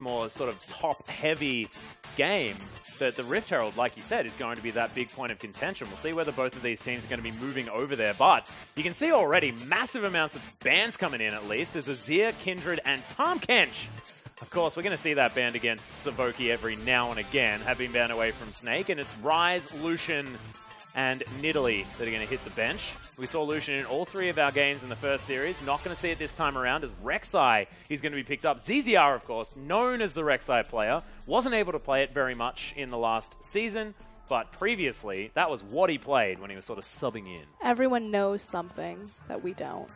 more sort of top-heavy game, the Rift Herald, like you said, is going to be that big point of contention. We'll see whether both of these teams are going to be moving over there, but you can see already massive amounts of bans coming in, at least, as Azir, Kindred, and Tahm Kench. Of course, we're going to see that banned against Savoki every now and again, have been banned away from Snake, and it's Ryze, Lucian, and Nidalee that are going to hit the bench. We saw Lucian in all 3 of our games in the first series. Not going to see it this time around as Rek'Sai is going to be picked up. ZZR, of course, known as the Rek'Sai player, wasn't able to play it very much in the last season, but previously, that was what he played when he was sort of subbing in. Everyone knows something that we don't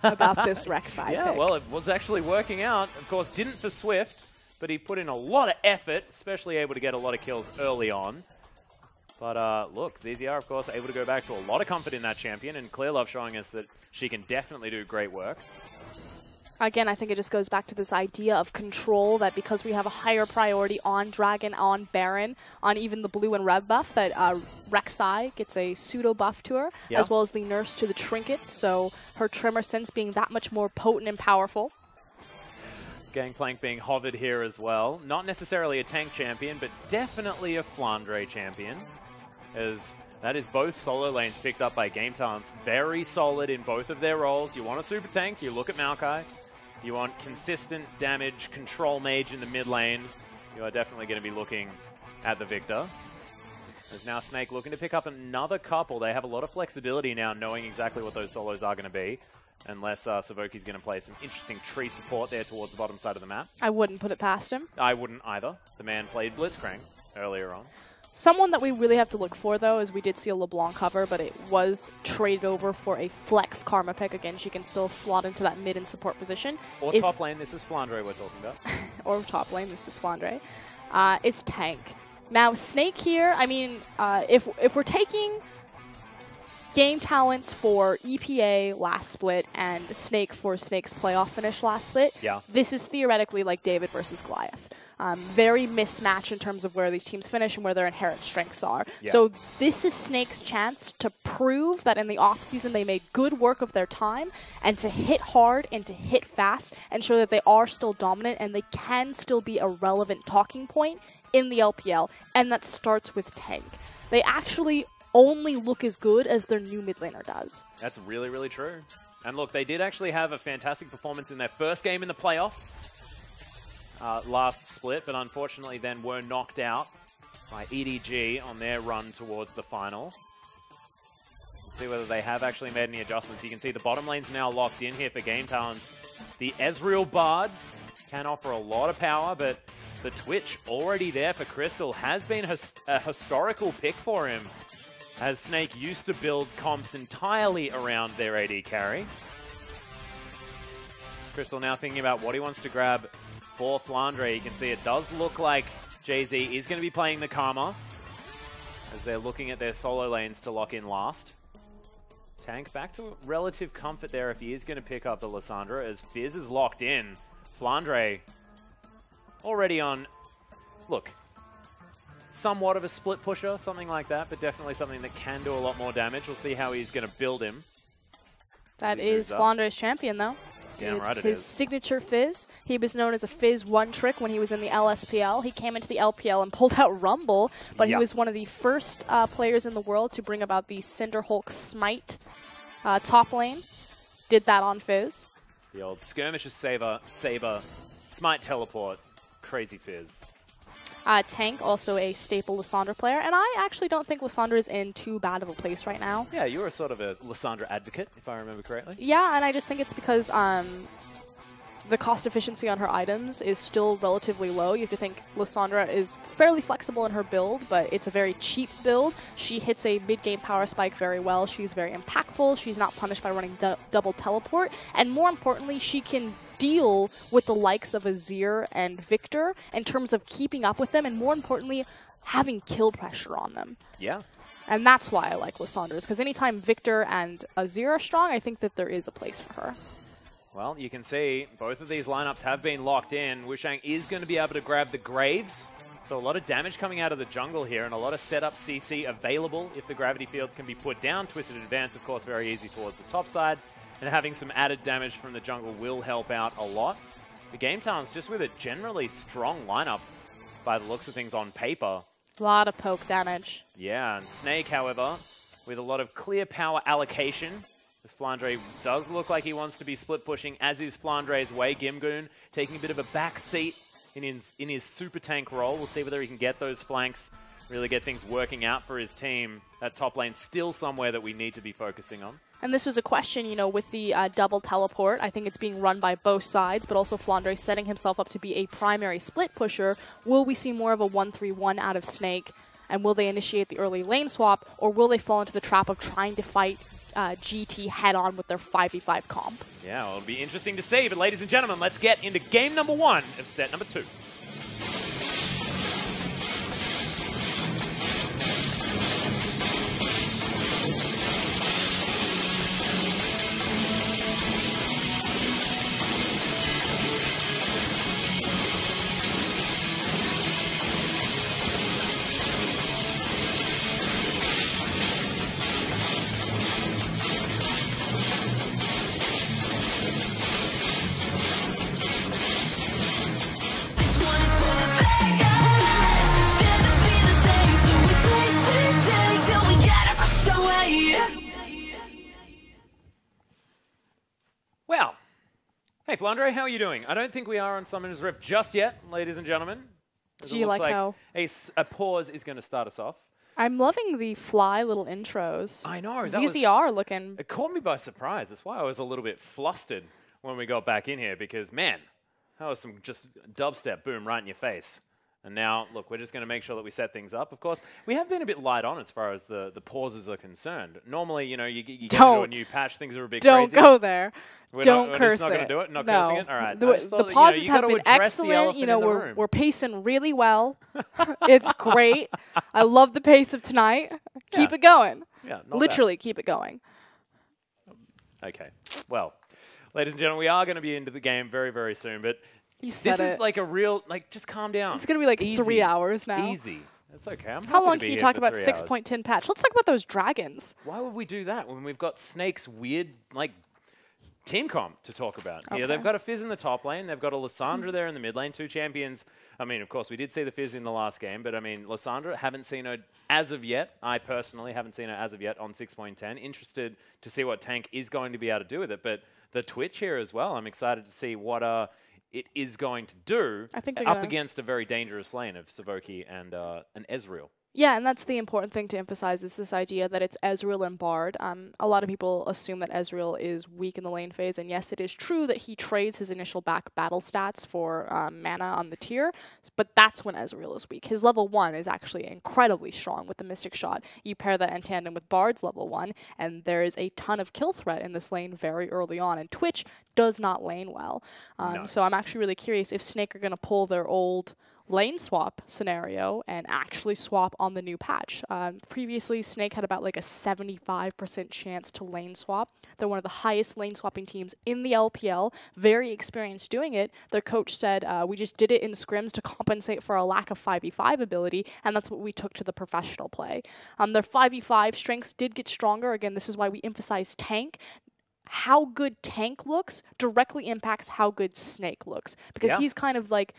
about this Rek'Sai pick. Well, it was actually working out. Of course, didn't for Swift, but he put in a lot of effort, especially able to get a lot of kills early on. But look, ZZR, of course, able to go back to a lot of comfort in that champion, and Clear Love showing us that she can definitely do great work. Again, I think it just goes back to this idea of control, that because we have a higher priority on Dragon, on Baron, on even the blue and red buff, that Rek'Sai gets a pseudo buff to her, as well as the nurse to the trinkets, so her Tremor Sense being that much more potent and powerful. Gangplank being hovered here as well. Not necessarily a tank champion, but definitely a Flandre champion, as that is both solo lanes picked up by Game Talents. Very solid in both of their roles. You want a super tank, you look at Maokai. You want consistent damage control mage in the mid lane. You are definitely going to be looking at the Viktor. There's now Snake looking to pick up another couple. They have a lot of flexibility now, knowing exactly what those solos are going to be. Unless Savoki's going to play some interesting tree support there towards the bottom side of the map. I wouldn't put it past him. I wouldn't either. The man played Blitzcrank earlier on. Someone that we really have to look for, though, is we did see a LeBlanc cover, but it was traded over for a flex Karma pick. Again, she can still slot into that mid and support position. Or top lane, this is Flandre we're talking about. Or top lane, this is Flandre. It's tank. Now, Snake here, I mean, if we're taking Game Talents for EPA last split and Snake for Snake's playoff finish last split, this is theoretically like David versus Goliath. Very mismatched in terms of where these teams finish and where their inherent strengths are. So this is Snake's chance to prove that in the offseason they made good work of their time and to hit hard and to hit fast and show that they are still dominant and they can still be a relevant talking point in the LPL. And that starts with tank. They actually only look as good as their new mid laner does. That's really, really true. And look, they did actually have a fantastic performance in their first game in the playoffs. Last split, but unfortunately then were knocked out by EDG on their run towards the final. Let's see whether they have actually made any adjustments. You can see the bottom lane's now locked in here for Game Talents. The Ezreal Bard can offer a lot of power, but the Twitch already there for Krystal has been a historical pick for him, as Snake used to build comps entirely around their AD carry. Krystal now thinking about what he wants to grab for Flandre. You can see it does look like Jiezou is going to be playing the Karma, as they're looking at their solo lanes to lock in last. Tank back to relative comfort there if he is going to pick up the Lissandra, as Fizz is locked in. Flandre already on, look, somewhat of a split pusher, something like that, but definitely something that can do a lot more damage. We'll see how he's going to build him. That is Flandre's champion, though. Damn right it's his signature Fizz. He was known as a Fizz one-trick when he was in the LSPL. He came into the LPL and pulled out Rumble, but he was one of the first players in the world to bring about the Cinderhulk Smite top lane. Did that on Fizz. The old Skirmishes Saber, Smite Teleport, crazy Fizz. Tank, also a staple Lissandra player, and I actually don't think Lissandra is in too bad of a place right now. Yeah, you were sort of a Lissandra advocate, if I remember correctly. Yeah, and I just think it's because the cost efficiency on her items is still relatively low. You have to think Lissandra is fairly flexible in her build, but it's a very cheap build. She hits a mid-game power spike very well. She's very impactful. She's not punished by running double teleport. And more importantly, she can deal with the likes of Azir and Viktor in terms of keeping up with them, and more importantly, having kill pressure on them. Yeah. And that's why I like Lissandra, because anytime Viktor and Azir are strong, I think that there is a place for her. Well, you can see both of these lineups have been locked in. Wushuang is going to be able to grab the Graves, so a lot of damage coming out of the jungle here, and a lot of setup CC available if the gravity fields can be put down. Twisted Advance, of course, very easy towards the top side, and having some added damage from the jungle will help out a lot. the game talents just with a generally strong lineup by the looks of things on paper. A lot of poke damage. Yeah, and Snake, however, with a lot of clear power allocation. This Flandre does look like he wants to be split pushing, as is Flandre's way. GimGoon taking a bit of a back seat in his super tank role. We'll see whether he can get those flanks, really get things working out for his team. That top lane still somewhere that we need to be focusing on. And this was a question, you know, with the double teleport. I think it's being run by both sides, but also Flandre setting himself up to be a primary split pusher. Will we see more of a 1-3-1 out of Snake? And will they initiate the early lane swap, or will they fall into the trap of trying to fight GT head-on with their 5v5 comp? Yeah, well, it'll be interesting to see. But ladies and gentlemen, let's get into game number 1 of set number 2. Well, hey Flandre, how are you doing? I don't think we are on Summoner's Rift just yet, ladies and gentlemen. Do you like how a pause is going to start us off? I'm loving the fly little intros. I know. ZZR looking. It caught me by surprise. That's why I was a little bit flustered when we got back in here, because man, that was some just dubstep boom right in your face. And now, look, we're just going to make sure that we set things up. Of course, we have been a bit light on as far as the pauses are concerned. Normally, you know, you get into a new patch, things are a bit crazy. Don't go there. Don't curse it. We're just not going to do it? Not cursing it? All right. The pauses have been excellent. You know, we're pacing really well. It's great. I love the pace of tonight. Keep it going. Yeah, literally keep it going. Okay. Well, ladies and gentlemen, we are going to be into the game very, very soon, but this is like a real, like, just calm down. It's going to be like Easy. 3 hours now. Easy. That's okay. How long can you talk about 6.10 patch? Let's talk about those dragons. Why would we do that when we've got Snake's weird, like, team comp to talk about? Okay. Yeah, they've got a Fizz in the top lane. They've got a Lissandra there in the mid lane. 2 champions. I mean, of course, we did see the Fizz in the last game, but I mean, Lissandra, haven't seen her as of yet. I personally haven't seen her as of yet on 6.10. Interested to see what Tank is going to be able to do with it. But the Twitch here as well, I'm excited to see what it is going to do up against a very dangerous lane of Savoki and Ezreal. Yeah, and that's the important thing to emphasize is this idea that it's Ezreal and Bard. A lot of people assume that Ezreal is weak in the lane phase, and yes, it is true that he trades his initial back battle stats for mana on the tier, but that's when Ezreal is weak. His level 1 is actually incredibly strong with the Mystic Shot. You pair that in tandem with Bard's level 1, and there is a ton of kill threat in this lane very early on, and Twitch does not lane well. No. So I'm actually really curious if Snake are going to pull their old lane swap scenario and actually swap on the new patch. Previously, Snake had about like a 75% chance to lane swap. They're one of the highest lane swapping teams in the LPL, very experienced doing it. Their coach said, we just did it in scrims to compensate for a lack of 5v5 ability, and that's what we took to the professional play. Their 5v5 strengths did get stronger. Again, this is why we emphasize tank. How good tank looks directly impacts how good Snake looks, because he's kind of like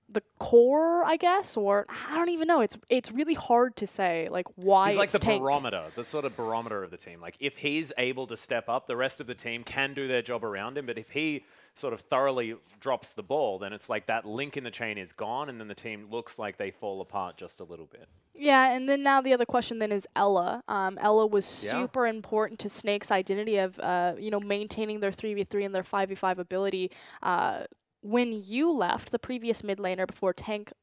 the core, I guess, or I don't even know. It's really hard to say like why he's like the tank. barometer, the sort of barometer of the team. Like if he's able to step up, the rest of the team can do their job around him. But if he sort of thoroughly drops the ball, then it's like that link in the chain is gone, and then the team looks like they fall apart just a little bit. Yeah, and then now the other question then is Ella. Ella was super important to Snake's identity of you know, maintaining their 3v3 and their 5v5 ability. When you left, the previous mid laner before Tank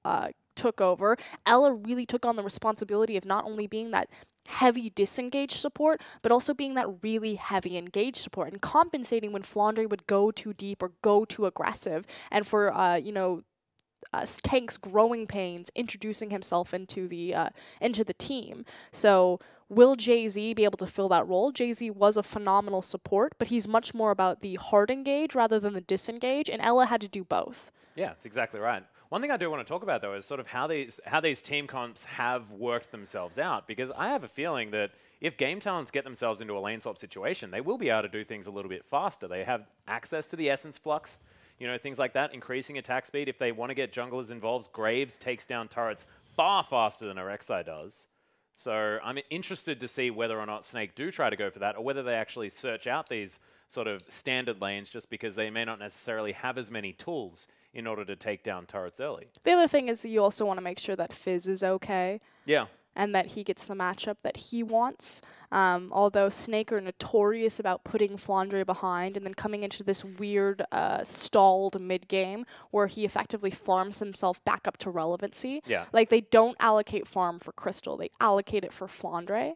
took over, Ella really took on the responsibility of not only being that heavy disengage support, but also being that really heavy engage support and compensating when Flandre would go too deep or go too aggressive. And for, you know, Tank's growing pains, introducing himself into the team. So will Jiezou be able to fill that role? Jiezou was a phenomenal support, but he's much more about the hard engage rather than the disengage, and Ella had to do both. Yeah, that's exactly right. One thing I do want to talk about, though, is sort of how these team comps have worked themselves out, because I have a feeling that if game talents get themselves into a lane swap situation, they will be able to do things a little bit faster. They have access to the Essence Flux. you know, things like that, increasing attack speed. If they want to get junglers involved, Graves takes down turrets far faster than a Rek'Sai does. So I'm interested to see whether or not Snake do try to go for that, or whether they actually search out these sort of standard lanes just because they may not necessarily have as many tools in order to take down turrets early. The other thing is you also want to make sure that Fizz is okay. Yeah. And that he gets the matchup that he wants. Although Snake are notorious about putting Flandre behind and then coming into this weird stalled mid-game where he effectively farms himself back up to relevancy. Yeah. Like, they don't allocate farm for Krystal. They allocate it for Flandre.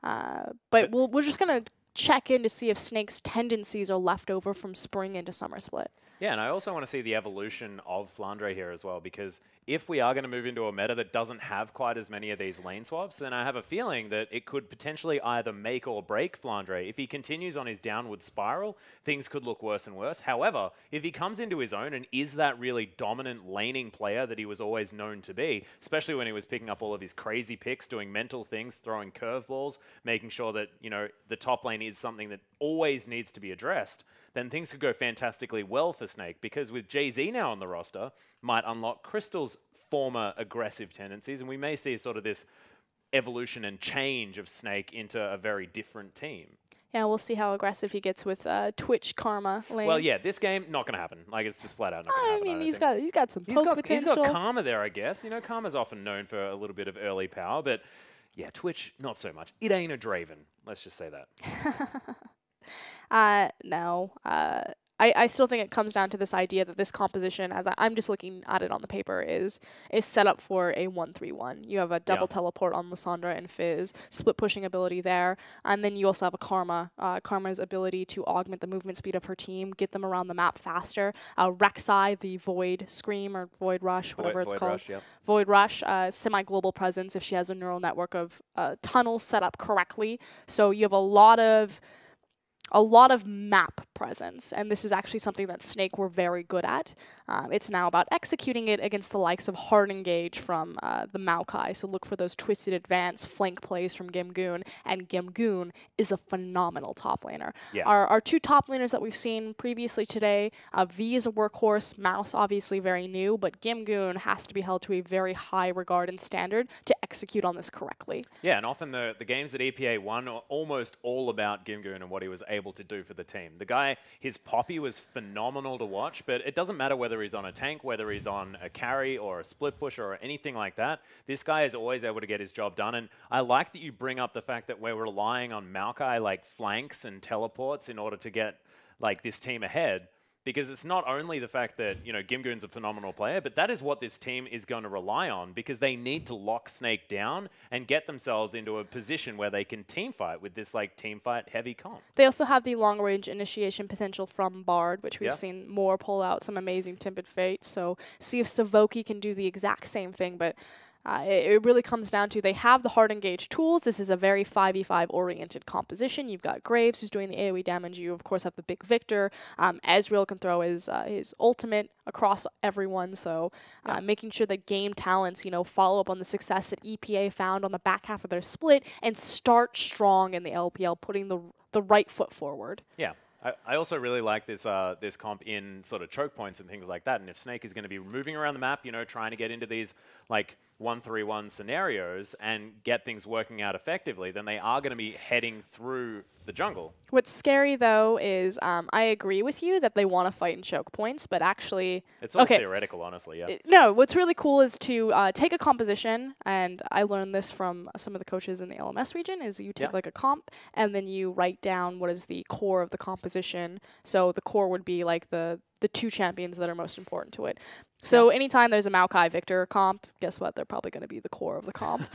But we're just going to check in to see if Snake's tendencies are left over from spring into summer split. Yeah, and I also want to see the evolution of Flandre here as well, because if we are going to move into a meta that doesn't have quite as many of these lane swaps, then I have a feeling that it could potentially either make or break Flandre. If he continues on his downward spiral, things could look worse and worse. However, if he comes into his own and is that really dominant laning player that he was always known to be, especially when he was picking up all of his crazy picks, doing mental things, throwing curveballs, making sure that, you know, the top lane is something that always needs to be addressed, then things could go fantastically well for Snake, because with Jiezou now on the roster, might unlock Krystal's former aggressive tendencies, and we may see sort of this evolution and change of Snake into a very different team. Yeah, we'll see how aggressive he gets with Twitch Karma lane. Well, yeah, this game, not going to happen. Like, it's just flat out not going to happen. I mean, he's got some poke potential. He's got Karma there, I guess. You know, Karma's often known for a little bit of early power, but yeah, Twitch, not so much. It ain't a Draven. Let's just say that. No. I still think it comes down to this idea that this composition, as I'm just looking at it on the paper, is set up for a 1-3-1. You have a double teleport on Lissandra and Fizz, split pushing ability there, and then you also have a Karma. Karma's ability to augment the movement speed of her team, get them around the map faster. Rek'Sai, the Void Scream or Void Rush, whatever it's called. Rush, yep. Void Rush, semi-global presence if she has a neural network of tunnels set up correctly. So you have a lot of map presence, and this is actually something that Snake were very good at. It's now about executing it against the likes of hard engage from the Maokai, so look for those twisted advance flank plays from GimGoon, and GimGoon is a phenomenal top laner. Yeah. Our two top laners that we've seen previously today, V is a workhorse, Mouse obviously very new, but GimGoon has to be held to a very high regard and standard to execute on this correctly. Yeah, and often the games that EPA won are almost all about GimGoon and what he was able to do for the team. The guy, his poppy was phenomenal to watch, but it doesn't matter whether he's on a tank, whether he's on a carry or a split push or anything like that. This guy is always able to get his job done, and I like that you bring up the fact that we're relying on Maokai like flanks and teleports in order to get like this team ahead. Because it's not only the fact that, you know, GimGoon's a phenomenal player, but that is what this team is going to rely on, because they need to lock Snake down and get themselves into a position where they can teamfight with this, like, teamfight heavy comp. They also have the long-range initiation potential from Bard, which we've seen more pull out some amazing Timid Fate. So see if Savoki can do the exact same thing, but it really comes down to they have the hard engage tools. This is a very 5v5 oriented composition. You've got Graves who's doing the AoE damage. You of course have the big Viktor. Ezreal can throw his ultimate across everyone. So making sure that game talents, you know, follow up on the success that EPA found on the back half of their split and start strong in the LPL, putting the right foot forward. Yeah. I also really like this this comp in sort of choke points and things like that. And if Snake is going to be moving around the map, you know, trying to get into these like 1-3-1 scenarios and get things working out effectively, then they are going to be heading through the jungle. What's scary though is I agree with you that they want to fight in choke points, but actually it's all theoretical, honestly. Yeah. No, what's really cool is to take a composition, and I learned this from some of the coaches in the LMS region, is you take like a comp and then you write down what is the core of the composition. So the core would be like the two champions that are most important to it. So anytime there's a Maokai Viktor comp, guess what? They're probably going to be the core of the comp.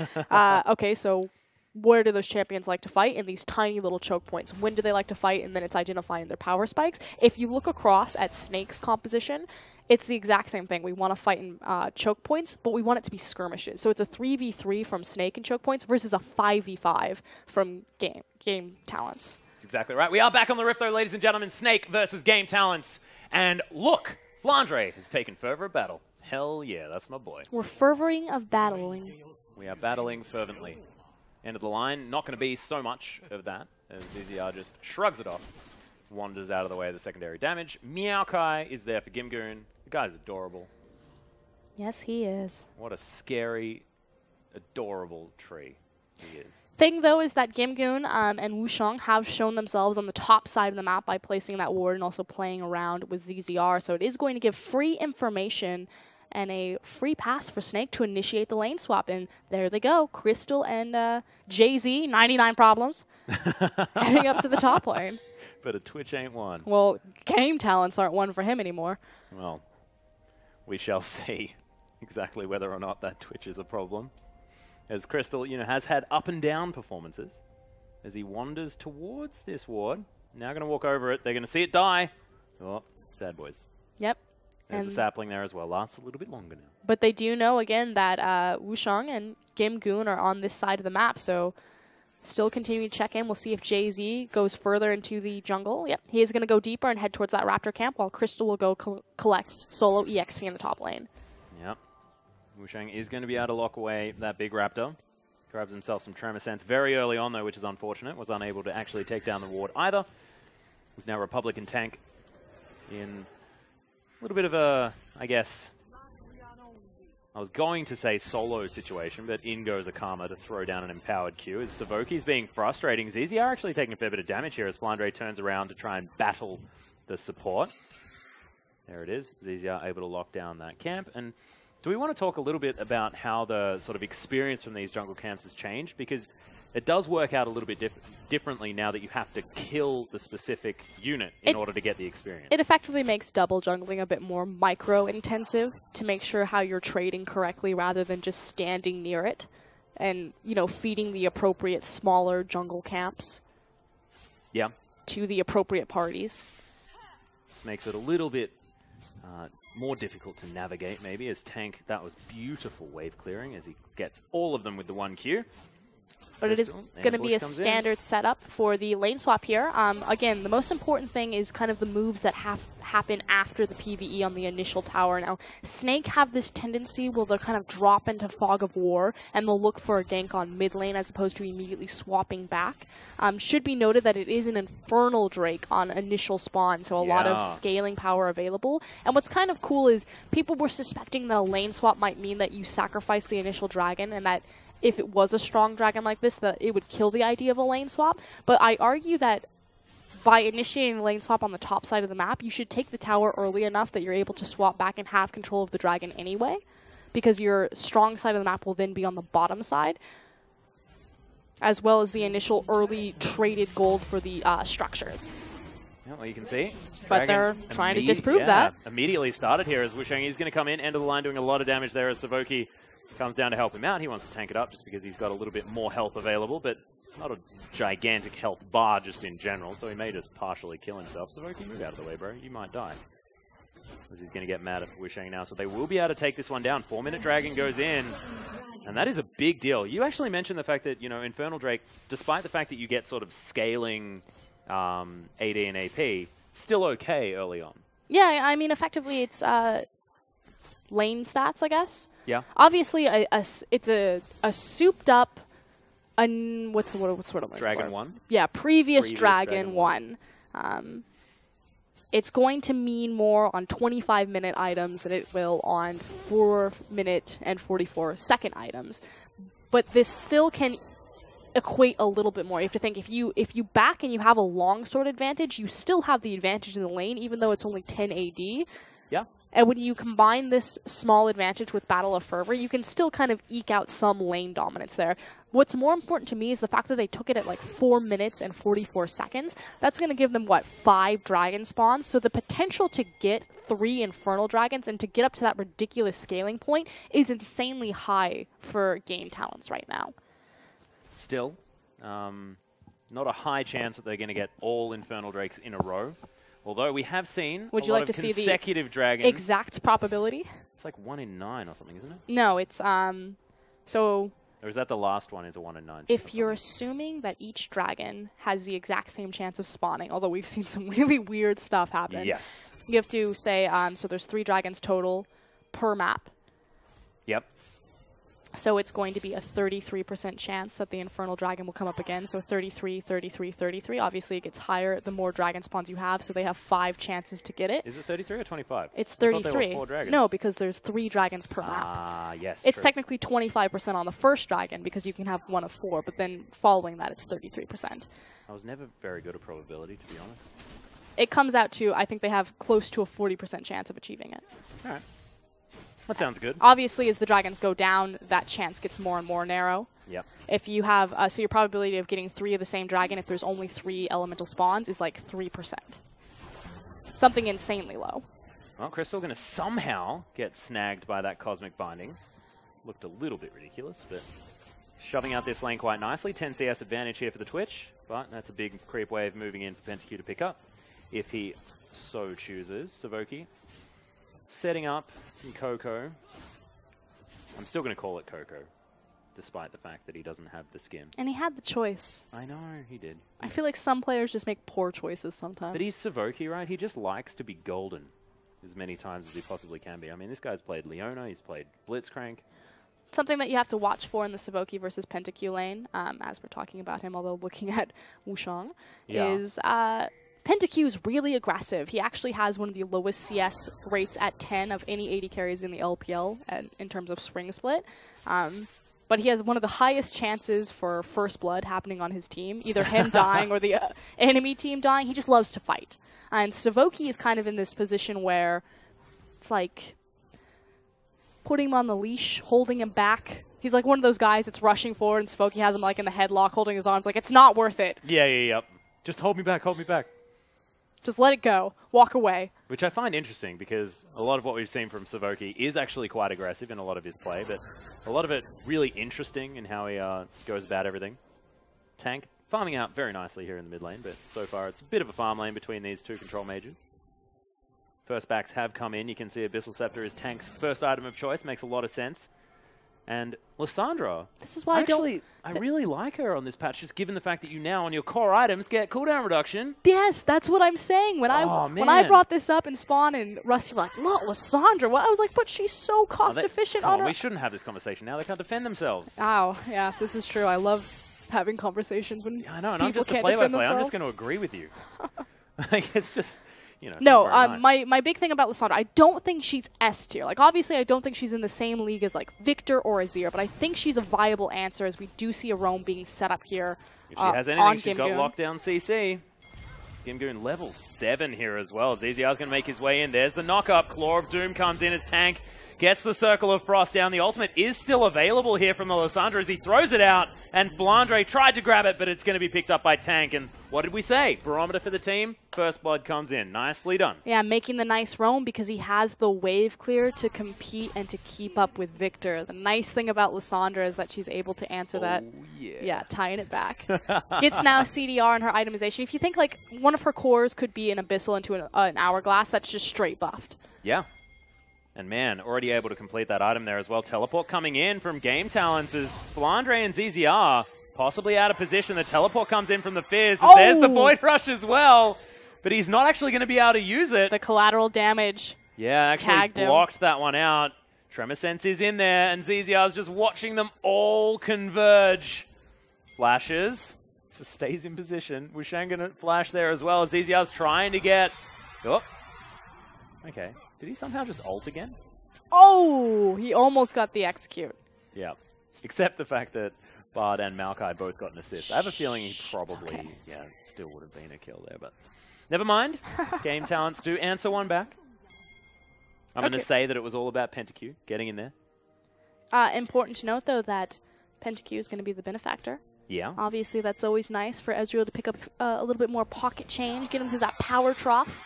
Okay, so where do those champions like to fight? In these tiny little choke points. When do they like to fight? And then it's identifying their power spikes. If you look across at Snake's composition, it's the exact same thing. We want to fight in choke points, but we want it to be skirmishes. So it's a 3v3 from Snake in choke points versus a 5v5 from game talents. That's exactly right. We are back on the Rift, though, ladies and gentlemen. Snake versus game talents. And look, Flandre has taken fervor of battle. Hell yeah, that's my boy. We're fervoring of battling. We are battling fervently. End of the line, not going to be so much of that, as ZZR just shrugs it off. wanders out of the way of the secondary damage. Maokai is there for GimGoon. The guy's adorable. Yes, he is. What a scary, adorable tree he is. Thing, though, is that GimGoon and wushuang have shown themselves on the top side of the map by placing that ward and also playing around with ZZR. So it is going to give free information and a free pass for Snake to initiate the lane swap. And there they go. Krystal and Jiezou, 99 problems, heading up to the top lane. But a Twitch ain't one. Well, game talents aren't one for him anymore. Well, we shall see exactly whether or not that Twitch is a problem. As Krystal, you know, has had up and down performances as he wanders towards this ward. Now going to walk over it. They're going to see it die. Oh, sad boys. Yep. There's a sapling there as well. Lasts a little bit longer now. But they do know, again, that wushuang and GimGoon are on this side of the map, so still continue to check in. We'll see if Jiezou goes further into the jungle. Yep, he is going to go deeper and head towards that Raptor camp, while Krystal will go collect solo EXP in the top lane. Yep. wushuang is going to be able to lock away that big Raptor. Grabs himself some Tremor Sense very early on, though, which is unfortunate. Was unable to actually take down the ward either. He's now Republican tank in a little bit of a, I guess, I was going to say solo situation, but in goes Akama to throw down an empowered Q. As Savoki's being frustrating, ZZR actually taking a fair bit of damage here as Flandre turns around to try and battle the support. There it is. ZZR able to lock down that camp. And do we want to talk a little bit about how the sort of experience from these jungle camps has changed? Because it does work out a little bit differently now that you have to kill the specific unit in order to get the experience. It effectively makes double jungling a bit more micro-intensive to make sure how you're trading correctly rather than just standing near it and, you know, feeding the appropriate smaller jungle camps to the appropriate parties. This makes it a little bit more difficult to navigate, maybe, as Tank, that was beautiful wave clearing as he gets all of them with the 1Q. But it is going to be a standard setup for the lane swap here. Again, the most important thing is kind of the moves that happen after the PvE on the initial tower. Now, Snake have this tendency where they'll kind of drop into Fog of War, and they'll look for a gank on mid lane as opposed to immediately swapping back. Should be noted that it is an Infernal Drake on initial spawn, so a lot of scaling power available. And what's kind of cool is people were suspecting that a lane swap might mean that you sacrifice the initial dragon, and that if it was a strong dragon like this, that it would kill the idea of a lane swap. But I argue that by initiating the lane swap on the top side of the map, you should take the tower early enough that you're able to swap back and have control of the dragon anyway, because your strong side of the map will then be on the bottom side, as well as the initial early traded gold for the structures. Yeah, well, you can see. But they're trying to disprove that. Immediately started here as wushuang is going to come in, end of the line, doing a lot of damage there as Savoki comes down to help him out. He wants to tank it up just because he's got a little bit more health available, but not a gigantic health bar just in general, so he may just partially kill himself. Savoki, move out of the way, bro. You might die. As he's going to get mad at wushuang now, so they will be able to take this one down. 4-minute Dragon goes in, and that is a big deal. You actually mentioned the fact that, you know, Infernal Drake, despite the fact that you get sort of scaling AD and AP, still okay early on. Yeah, I mean, effectively it's lane stats, I guess. Yeah. Obviously, it's a souped up, what's the word I'm looking Dragon for? 1? Yeah, previous Dragon 1. It's going to mean more on 25-minute items than it will on 4-minute and 44-second items. But this still can equate a little bit more. You have to think, if you back and you have a longsword advantage, you still have the advantage in the lane, even though it's only 10 AD. Yeah. And when you combine this small advantage with Battle of Fervor, you can still kind of eke out some lane dominance there. What's more important to me is the fact that they took it at like 4 minutes and 44 seconds. That's going to give them, what, 5 dragon spawns? So the potential to get 3 Infernal Dragons and to get up to that ridiculous scaling point is insanely high for game talents right now. Still, not a high chance that they're going to get all Infernal Drakes in a row. Although we have seen Would you like to see the consecutive dragons. Exact probability? It's like 1 in 9 or something, isn't it? No, it's so. Or is that the last one? Is a 1 in 9? If you're assuming that each dragon has the exact same chance of spawning, although we've seen some really weird stuff happen. Yes. You have to say so. There's 3 dragons total per map. Yep. So it's going to be a 33% chance that the Infernal Dragon will come up again. So 33, 33, 33. Obviously, it gets higher the more dragon spawns you have, so they have 5 chances to get it. Is it 33 or 25? It's 33. I thought there were 4 dragons. No, because there's 3 dragons per map. Ah, yes. It's true. technically 25% on the first dragon because you can have 1 of 4, but then following that, it's 33%. I was never very good at probability, to be honest. It comes out to, I think they have close to a 40% chance of achieving it. All right. That sounds good. Obviously, as the dragons go down, that chance gets more and more narrow. Yep. If you have, so your probability of getting 3 of the same dragon, if there's only 3 elemental spawns, is like 3%. Something insanely low. Well, Krystal going to somehow get snagged by that Cosmic Binding. Looked a little bit ridiculous, but shoving out this lane quite nicely. 10 CS advantage here for the Twitch, but that's a big creep wave moving in for PentaQ to pick up, if he so chooses. Savoki setting up some Coco. I'm still going to call it Coco, despite the fact that he doesn't have the skin. And he had the choice. I know, he did. I feel like some players just make poor choices sometimes. But he's Savoki, right? He just likes to be golden as many times as he possibly can be. I mean, this guy's played Leona, he's played Blitzcrank. Something that you have to watch for in the Savoki versus PentaQ lane, as we're talking about him, although looking at wushuang, is PentaQ is really aggressive. He actually has one of the lowest CS rates at 10 of any 80 carries in the LPL in terms of spring split. But he has one of the highest chances for first blood happening on his team, either him dying or the enemy team dying. He just loves to fight. And Savoki is kind of in this position where it's like putting him on the leash, holding him back. He's like one of those guys that's rushing forward, and Savoki has him like in the headlock, holding his arms like, it's not worth it. Yeah. Just hold me back, hold me back. Just let it go. Walk away. Which I find interesting because a lot of what we've seen from Savoki is actually quite aggressive in a lot of his play, but a lot of it really interesting in how he goes about everything. Tank farming out very nicely here in the mid lane, but so far it's a bit of a farm lane between these 2 control mages. First backs have come in. You can see Abyssal Scepter is Tank's first item of choice. Makes a lot of sense. And Lissandra, this is why I really like her on this patch, just given the fact that you now on your core items get cooldown reduction. Yes, that's what I'm saying. When I brought this up in Spawn and Rusty were like, "No, Lissandra." What I was like, but she's so cost efficient on her. We shouldn't have this conversation now. They can't defend themselves. Oh, yeah, this is true. I love having conversations when I know, and people I'm just can't a play-by-play. defend I'm themselves. just going to agree with you. Like, it's just. You know, no, nice. my big thing about Lissandra, I don't think she's S tier. Like, obviously, I don't think she's in the same league as, like, Viktor or Azir, but I think she's a viable answer as we do see a roam being set up here. If she has anything, she's got lockdown CC. GimGoon level 7 here as well. Zeziar's going to make his way in. There's the knock-up. Claw of Doom comes in as Tank gets the Circle of Frost down. The ultimate is still available here from the Lissandra as he throws it out, and Flandre tried to grab it, but it's going to be picked up by Tank. And what did we say? Barometer for the team. First blood comes in. Nicely done. Yeah, making the nice roam because he has the wave clear to compete and to keep up with Viktor. The nice thing about Lissandra is that she's able to answer that. Yeah, tying it back. Gets now CDR in her itemization. If you think like one of her cores could be an Abyssal into an Hourglass, that's just straight buffed. Yeah. And man, already able to complete that item there as well. Teleport coming in from Game Talents as Flandre and ZZR possibly out of position. The teleport comes in from the Fizz. As there's the Void Rush as well. But he's not actually going to be able to use it. The collateral damage. Yeah, actually blocked that one out. Tremor Sense is in there, and ZZR's just watching them all converge. Flashes. Just stays in position. wushuang going to flash there as well as ZZR's trying to get... Oh. Okay. Did he somehow just ult again? Oh! He almost got the execute. Yeah. Except the fact that Bard and Maokai both got an assist. I have a feeling he probably, still would have been a kill there, but never mind. Game Talents do answer one back. I'm going to say that it was all about PentaQ getting in there. Important to note, though, that PentaQ is going to be the benefactor. Yeah. Obviously, that's always nice for Ezreal to pick up a little bit more pocket change, get him through that power trough.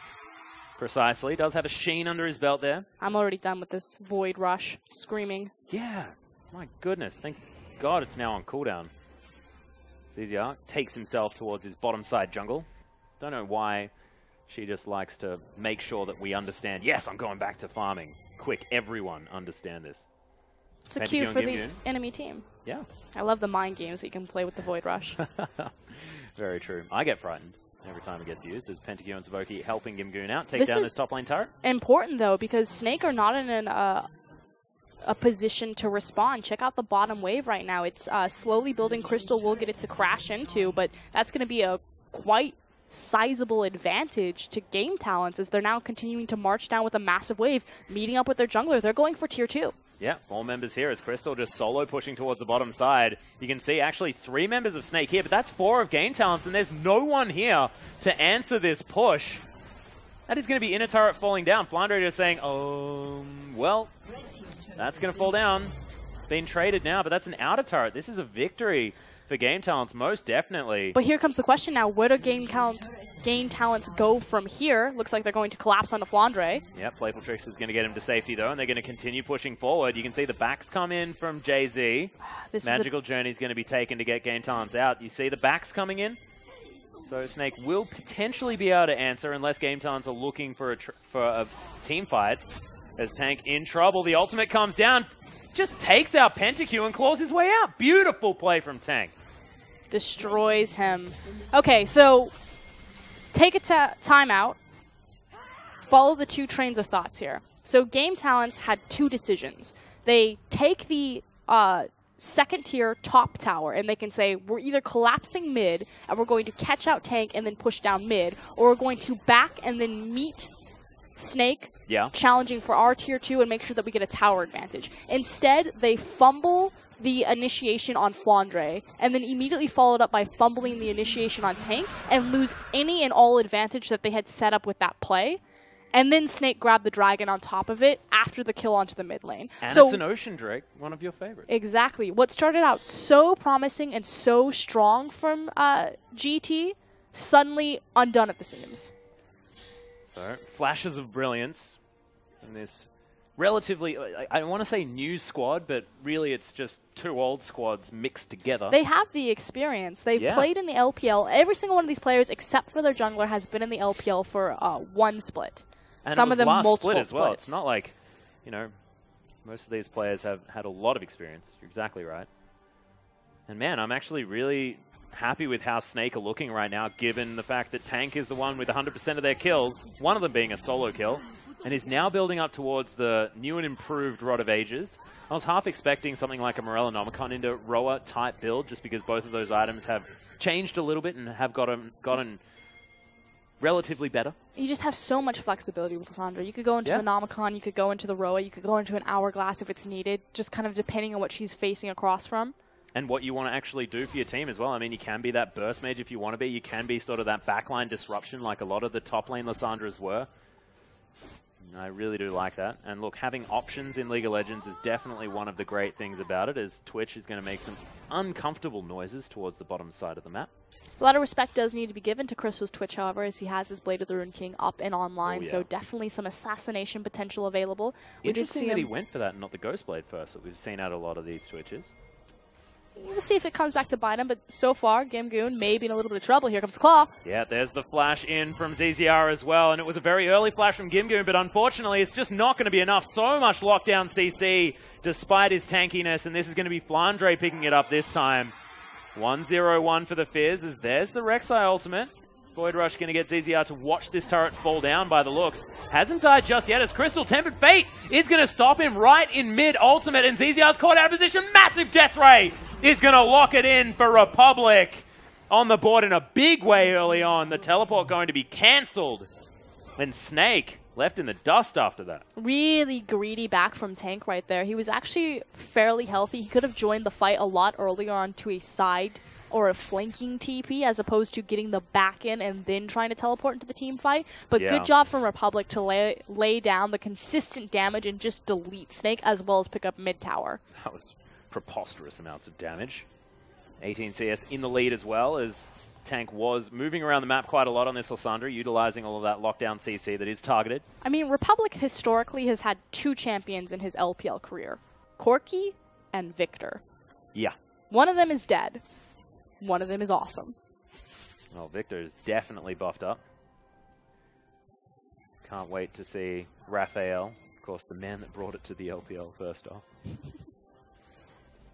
Precisely. Does have a sheen under his belt there. I'm already done with this Void Rush screaming. Yeah. My goodness. Thank God it's now on cooldown. ZZR takes himself towards his bottom side jungle. Don't know why she just likes to make sure that we understand. Yes, I'm going back to farming. Quick, everyone understand this. It's a cue for the enemy team. Yeah. I love the mind games that you can play with the Void Rush. Very true. I get frightened every time it gets used, as PentaQ and Savoki helping GimGoon out, take down this top lane turret. Important, though, because Snake are not in a a position to respond. Check out the bottom wave right now. It's slowly building. Krystal will get it to crash into, but that's going to be a quite sizable advantage to Game Talents as they're now continuing to march down with a massive wave, meeting up with their jungler. They're going for tier 2. Yeah, 4 members here as Krystal just solo pushing towards the bottom side. You can see actually 3 members of Snake here, but that's 4 of Game Talents, and there's no one here to answer this push. That is going to be inner turret falling down. Flandre just saying, well, that's going to fall down. It's been traded now, but that's an outer turret. This is a victory for Game Talents, most definitely. But here comes the question now. Where do Game Talents go from here? Looks like they're going to collapse onto Flandre. Yeah, Playful Tricks is going to get him to safety, though, and they're going to continue pushing forward. You can see the backs come in from Jiezou. Magical Journey is going to be taken to get Game Talents out. You see the backs coming in? So Snake will potentially be able to answer unless Game Talents are looking for a team fight. As Tank in trouble, the ultimate comes down, just takes out PentaQ and claws his way out. Beautiful play from Tank. Destroys him. Okay, so take a timeout. Follow the 2 trains of thoughts here. So Game Talents had 2 decisions. They take the second tier top tower and they can say, we're either collapsing mid and we're going to catch out Tank and then push down mid, or we're going to back and then meet Snake, challenging for our tier 2 and make sure that we get a tower advantage. Instead, they fumble the initiation on Flandre, and then immediately followed up by fumbling the initiation on Tank, and lose any and all advantage that they had set up with that play. And then Snake grabbed the dragon on top of it after the kill onto the mid lane. And so, it's an Ocean Drake, one of your favorites. Exactly. What started out so promising and so strong from GT, suddenly undone at the seams. So, flashes of brilliance in this relatively, I want to say new squad, but really it's just 2 old squads mixed together. They have the experience. They've played in the LPL. Every single one of these players, except for their jungler, has been in the LPL for 1 split. And some of them multiple split as well. splits. It's not like, you know, most of these players have had a lot of experience. You're exactly right. And man, I'm actually really happy with how Snake are looking right now, given the fact that Tank is the one with 100% of their kills, one of them being a solo kill, and is now building up towards the new and improved Rod of Ages. I was half expecting something like a Morellonomicon into Roa type build, just because both of those items have changed a little bit and have gotten relatively better. You just have so much flexibility with Lissandra. You could go into the Nomicon, you could go into the Roa, you could go into an Hourglass if it's needed, just kind of depending on what she's facing across from. And what you want to actually do for your team as well. I mean, you can be that burst mage if you want to be. You can be sort of that backline disruption like a lot of the top lane Lissandras were. And I really do like that. And look, having options in League of Legends is definitely one of the great things about it, as Twitch is going to make some uncomfortable noises towards the bottom side of the map. A lot of respect does need to be given to Krystal's Twitch, however, as he has his Blade of the Rune King up and online, so definitely some assassination potential available. Interesting that he went for that and not the Ghost Blade first, that we've seen out a lot of these Twitches. We'll see if it comes back to bite him, but so far, GimGoon may be in a little bit of trouble. Here comes Claw. Yeah, there's the flash in from ZZR as well, and it was a very early flash from GimGoon, but unfortunately, it's just not going to be enough. So much lockdown CC, despite his tankiness, and this is going to be Flandre picking it up this time. 1-0-1 for the Fizz, as there's the Rek'Sai ultimate. Void Rush going to get ZZR to watch this turret fall down by the looks. Hasn't died just yet, as Krystal Tempered Fate is going to stop him right in mid-ultimate, and ZZR's caught out of position. Massive Death Ray is going to lock it in for Republic on the board in a big way early on. The teleport going to be cancelled, and Snake left in the dust after that. Really greedy back from Tank right there. He was actually fairly healthy. He could have joined the fight a lot earlier on to a side or a flanking TP as opposed to getting the back in and then trying to teleport into the team fight. But good job from Republic to lay down the consistent damage and just delete Snake as well as pick up mid tower. That was preposterous amounts of damage. 18 CS in the lead as well, as Tank was moving around the map quite a lot on this Lissandra, utilizing all of that lockdown CC that is targeted. I mean, Republic historically has had 2 champions in his LPL career, Corki and Viktor. Yeah. One of them is dead. One of them is awesome. Well, Viktor is definitely buffed up. Can't wait to see Raphael, of course, the man that brought it to the LPL first off.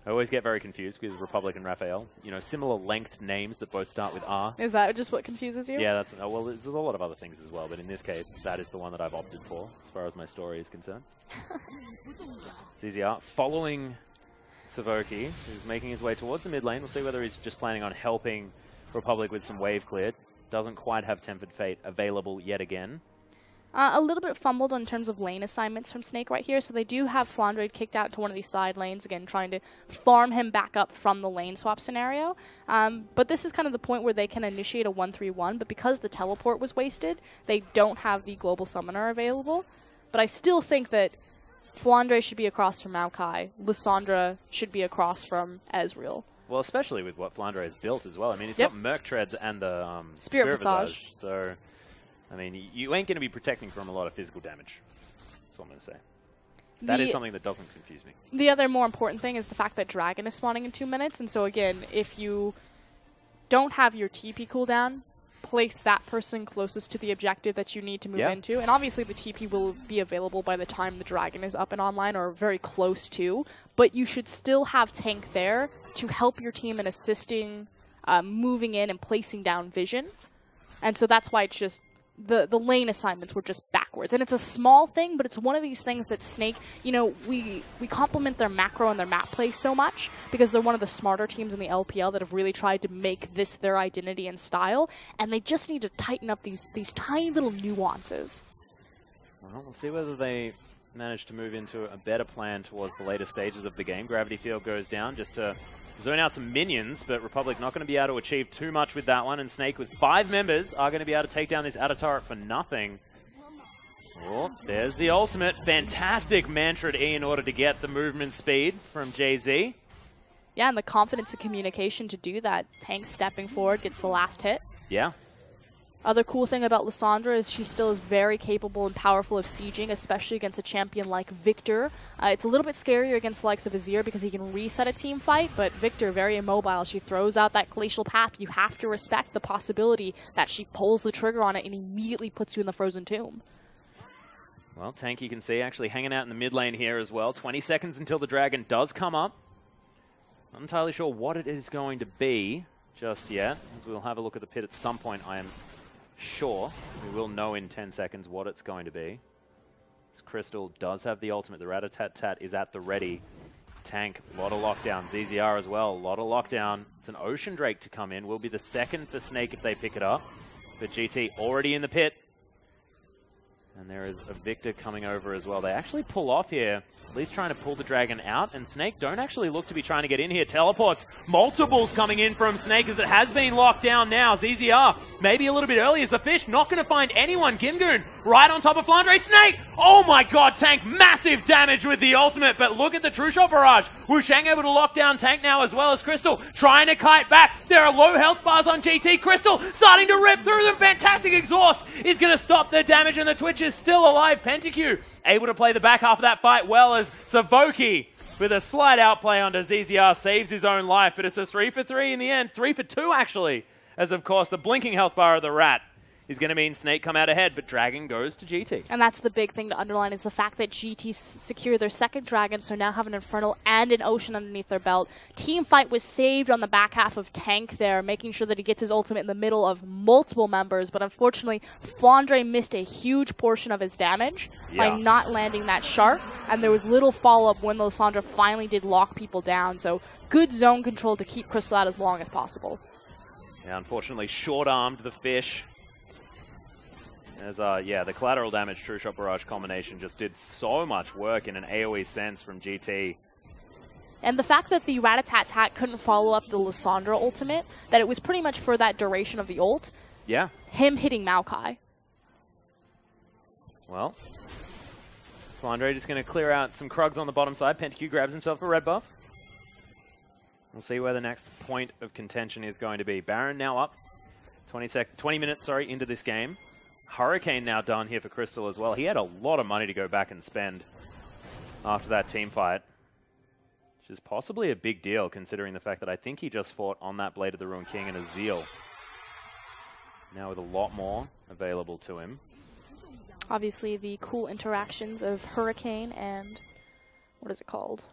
I always get very confused with Republic and Raphael. You know, similar length names that both start with R. Is that just what confuses you? Yeah, that's well. There's a lot of other things as well, but in this case, that is the one that I've opted for, as far as my story is concerned. ZZR following Savoki, who's making his way towards the mid lane. We'll see whether he's just planning on helping Republic with some wave clear. Doesn't quite have Tempered Fate available yet again. A little bit fumbled in terms of lane assignments from Snake right here, so they do have Flandre kicked out to one of these side lanes, again, trying to farm him back up from the lane swap scenario. But this is kind of the point where they can initiate a 1-3-1, but because the teleport was wasted, they don't have the Global Summoner available. But I still think that Flandre should be across from Maokai, Lissandra should be across from Ezreal. Well, especially with what Flandre has built as well. I mean, he's got Merc Treads and the Spirit Visage. So, I mean, you ain't going to be protecting from a lot of physical damage. That's what I'm going to say. That is something that doesn't confuse me. The other more important thing is the fact that Dragon is spawning in 2 minutes. And so, again, if you don't have your TP cooldown, place that person closest to the objective that you need to move into. And obviously, the TP will be available by the time the Dragon is up and online or very close to. But you should still have tank there to help your team in assisting, moving in and placing down vision. And so that's why it's just the lane assignments were just backwards. And it's a small thing, but it's one of these things that Snake, you know, we compliment their macro and their map play so much because they're one of the smarter teams in the LPL that have really tried to make this their identity and style. And they just need to tighten up these tiny little nuances. Well, we'll see whether they manage to move into a better plan towards the later stages of the game. Gravity Field goes down just to zone out some minions, but Republic not going to be able to achieve too much with that one, and Snake with 5 members are going to be able to take down this outer turret for nothing. Oh, there's the ultimate. Fantastic mantra E in order to get the movement speed from Jiezou. Yeah, and the confidence and communication to do that. Tank stepping forward, gets the last hit. Yeah. Other cool thing about Lissandra is she still is very capable and powerful of sieging, especially against a champion like Viktor. It's a little bit scarier against the likes of Azir because he can reset a team fight, but Viktor, very immobile. She throws out that glacial path. You have to respect the possibility that she pulls the trigger on it and immediately puts you in the frozen tomb. Well, Tank, you can see, actually hanging out in the mid lane here as well. 20 seconds until the Dragon does come up. Not entirely sure what it is going to be just yet, as we'll have a look at the pit at some point, I am sure. We will know in 10 seconds what it's going to be. This Krystal does have the ultimate. The Rat-a-tat-tat is at the ready. Tank, a lot of lockdown. ZZR as well, a lot of lockdown. It's an Ocean Drake to come in. Will be the second for Snake if they pick it up. But GT already in the pit. And there is a Viktor coming over as well. They actually pull off here, at least trying to pull the Dragon out. And Snake don't actually look to be trying to get in here. Teleports, multiples coming in from Snake as it has been locked down now. ZZR, maybe a little bit early as the fish. Not going to find anyone. GimGoon right on top of Flandre. Snake! Oh my god, Tank, massive damage with the ultimate. But look at the True Shot barrage. wushuang able to lock down Tank now as well as Krystal. Trying to kite back. There are low health bars on GT. Krystal starting to rip through them. Fantastic exhaust is going to stop the damage, and the Twitch is still alive. PentaQ able to play the back half of that fight well as Savoki with a slight outplay onto ZZR saves his own life, but it's a 3 for 3 in the end. 3 for 2 actually, as of course the blinking health bar of the Rat is going to mean Snake come out ahead, but Dragon goes to GT. And that's the big thing to underline is the fact that GT secure their second Dragon, so now have an Infernal and an Ocean underneath their belt. Team fight was saved on the back half of Tank there, making sure that he gets his ultimate in the middle of multiple members, but unfortunately, Flandre missed a huge portion of his damage by not landing that sharp, and there was little follow-up when Lissandra finally did lock people down, so good zone control to keep Krystal out as long as possible. Yeah, unfortunately, short-armed the fish. As, the collateral damage True Shot Barrage combination just did so much work in an AoE sense from GT. And the fact that the Rat-a-tat-tat couldn't follow up the Lissandra ultimate, that it was pretty much for that duration of the ult. Yeah. Him hitting Maokai. Well, Flandre just going to clear out some Krugs on the bottom side. PentaQ grabs himself a red buff. We'll see where the next point of contention is going to be. Baron now up. 20 minutes into this game. Hurricane now done here for Krystal as well. He had a lot of money to go back and spend after that team fight, which is possibly a big deal considering the fact that I think he just fought on that Blade of the Ruined King and Ezreal. Now with a lot more available to him. Obviously the cool interactions of Hurricane and, what is it called?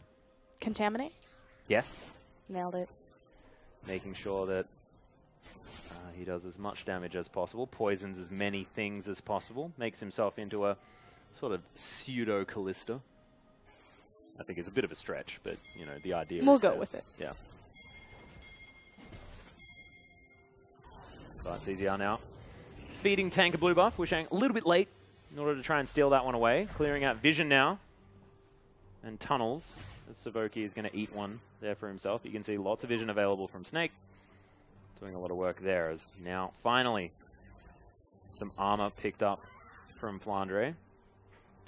Contaminate? Yes. Nailed it. Making sure that he does as much damage as possible, poisons as many things as possible, makes himself into a sort of pseudo Kalista. I think it's a bit of a stretch, but you know the idea. We'll go with it. Yeah. But it's easier now. Feeding tank a blue buff. wushuang a little bit late in order to try and steal that one away. Clearing out vision now. And tunnels. Savoki is going to eat one there for himself. You can see lots of vision available from Snake. Doing a lot of work there as now, finally, some armor picked up from Flandre.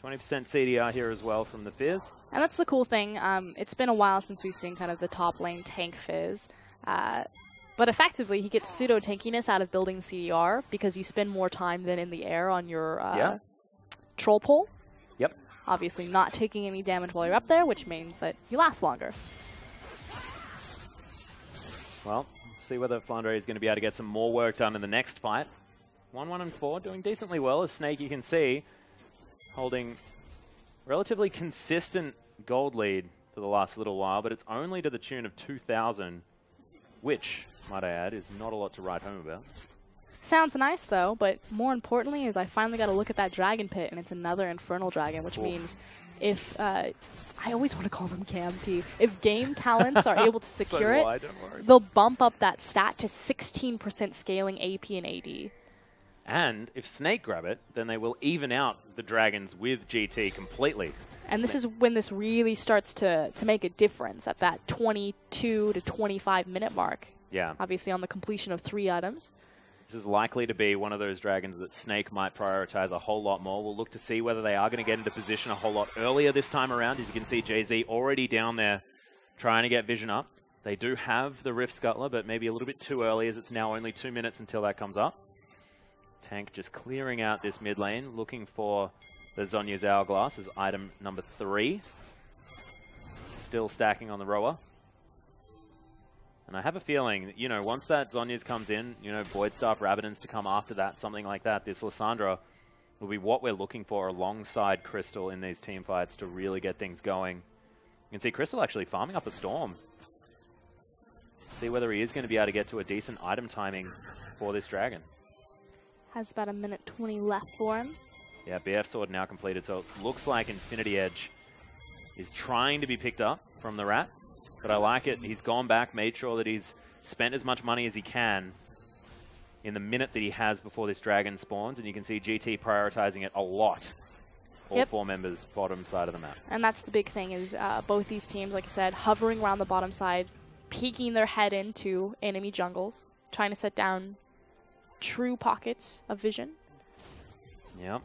20% CDR here as well from the Fizz. And that's the cool thing. It's been a while since we've seen kind of the top lane tank Fizz. But effectively, he gets pseudo-tankiness out of building CDR because you spend more time than in the air on your troll pole. Yep. Obviously not taking any damage while you're up there, which means that you last longer. Well, let's see whether Flandre is going to be able to get some more work done in the next fight. 1-1-4, doing decently well as Snake, you can see, holding relatively consistent gold lead for the last little while, but it's only to the tune of 2,000, which, might I add, is not a lot to write home about. Sounds nice, though, but more importantly is I finally got to look at that dragon pit, and it's another infernal dragon, which means if, I always want to call them KMT, if game talents are able to secure they'll bump up that stat to 16% scaling AP and AD. And if Snake grab it, then they will even out the dragons with GT completely. And this is when this really starts to make a difference at that 22 to 25 minute mark. Yeah. Obviously on the completion of 3 items. This is likely to be one of those dragons that Snake might prioritize a whole lot more. We'll look to see whether they are going to get into position a whole lot earlier this time around. As you can see, Jiezou already down there trying to get vision up. They do have the Rift Scuttler, but maybe a little bit too early as it's now only 2 minutes until that comes up. Tank just clearing out this mid lane, looking for the Zhonya's Hourglass as item number 3. Still stacking on the rower. And I have a feeling, you know, once that Zhonya's comes in, you know, Voidstaff, Rabadon's to come after that, something like that, this Lissandra will be what we're looking for alongside Krystal in these team fights to really get things going. You can see Krystal actually farming up a Storm. See whether he is going to be able to get to a decent item timing for this dragon. Has about 1:20 left for him. Yeah, BF Sword now completed, so it looks like Infinity Edge is trying to be picked up from the Rat. But I like it. He's gone back, made sure that he's spent as much money as he can in the minute that he has before this dragon spawns. And you can see GT prioritizing it a lot. All 4 members bottom side of the map. And that's the big thing is both these teams, like I said, hovering around the bottom side, peeking their head into enemy jungles, trying to set down true pockets of vision. Yep.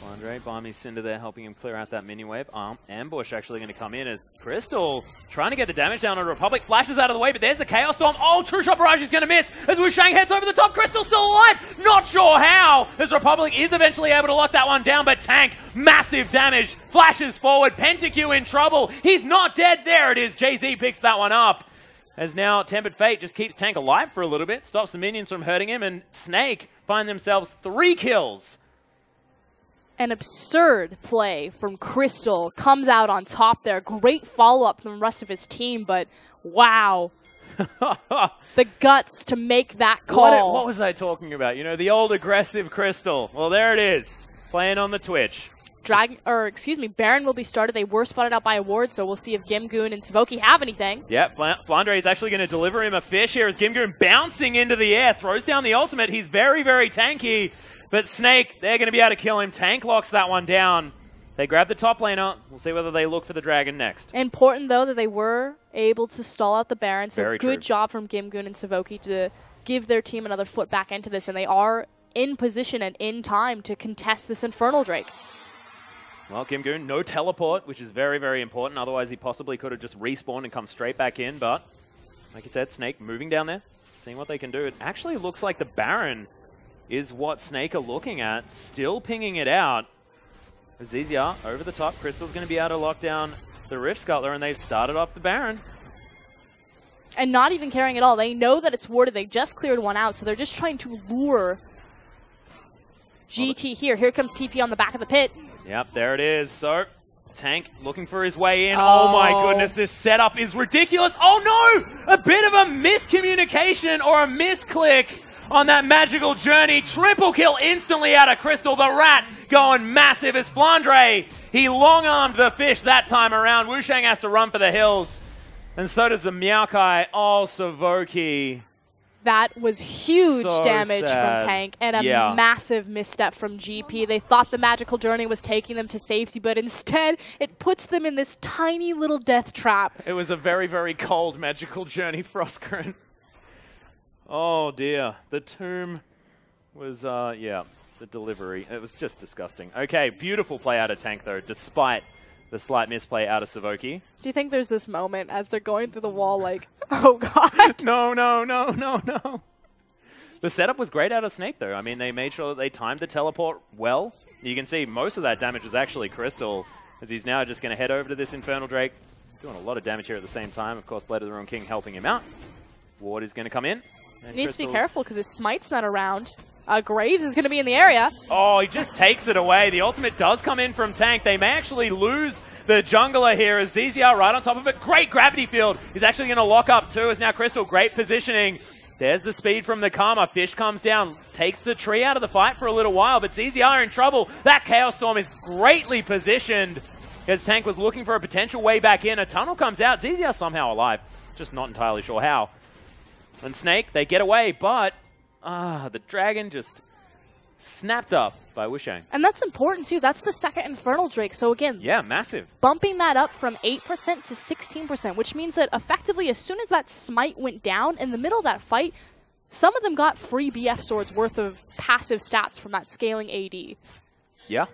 Flandre, Barmy Cinder there helping him clear out that mini wave. Ambush actually going to come in as Krystal trying to get the damage down on Republic. Flashes out of the way, but there's the Chaos Storm. Oh, True Shot Barrage is going to miss as wushuang heads over the top. Krystal still alive. Not sure how, as Republic is eventually able to lock that one down, but Tank, massive damage. Flashes forward. PentaQ in trouble. He's not dead. There it is. Jiezou picks that one up. As now Tempered Fate just keeps Tank alive for a little bit, stops the minions from hurting him, and Snake find themselves 3 kills. An absurd play from Krystal comes out on top there. Great follow-up from the rest of his team, but wow. The guts to make that call. What was I talking about? You know, the old aggressive Krystal. Well, there it is, playing on the Twitch. Baron will be started. They were spotted out by a ward, so we'll see if GimGoon and Savoki have anything. Yeah, Flandre is actually going to deliver him a fish here as GimGoon bouncing into the air, throws down the ultimate. He's very, very tanky, but Snake, they're going to be able to kill him. Tank locks that one down. They grab the top laner. We'll see whether they look for the dragon next. Important, though, that they were able to stall out the Baron, so very good job from GimGoon and Savoki to give their team another foot back into this, and they are in position and in time to contest this Infernal Drake. Well, GimGoon, no teleport, which is very, very important. Otherwise, he possibly could have just respawned and come straight back in. But, like I said, Snake moving down there, seeing what they can do. It actually looks like the Baron is what Snake are looking at, still pinging it out. Azir over the top. Krystal's going to be able to lock down the Rift Scuttler, and they've started off the Baron. And not even caring at all. They know that it's warded. They've just cleared one out, so they're just trying to lure GT here. Here comes TP on the back of the pit. Yep, there it is. So, Tank looking for his way in. Oh my goodness, this setup is ridiculous. Oh no! A bit of a miscommunication or a misclick on that magical journey. Triple kill instantly out of Krystal. The rat going massive as Flandre. He long-armed the fish that time around. Wushuang has to run for the hills. And so does the Maokai. Oh, Savoki. That was huge So damage sad. from Tank and a massive misstep from GP. They thought the magical journey was taking them to safety, but instead it puts them in this tiny little death trap. It was a very, very cold magical journey, Frostcurrent. Oh dear. The tomb was, the delivery. It was just disgusting. Okay, beautiful play out of Tank though, despite the slight misplay out of Savoki. Do you think there's this moment as they're going through the wall like, oh god? No. The setup was great out of Snake though. I mean, they made sure that they timed the teleport well. You can see most of that damage was actually Krystal, as he's now just going to head over to this Infernal Drake. Doing a lot of damage here at the same time. Of course, Blade of the Ruined King helping him out. Ward is going to come in. He needs to be careful because his smite's not around. Graves is going to be in the area. Oh, he just takes it away. The ultimate does come in from Tank. They may actually lose the jungler here as ZZR right on top of it. Great gravity field. He's actually going to lock up too as now Krystal. Great positioning. There's the speed from the Karma. Fish comes down, takes the tree out of the fight for a little while, but ZZR in trouble. That Chaos Storm is greatly positioned as Tank was looking for a potential way back in. A tunnel comes out. ZZR somehow alive. Just not entirely sure how. And Snake, they get away, but the dragon just snapped up by wushuang. And that's important too. That's the second Infernal Drake. So again, yeah, massive. Bumping that up from 8% to 16%, which means that effectively as soon as that smite went down in the middle of that fight, some of them got free BF swords worth of passive stats from that scaling AD. Yeah.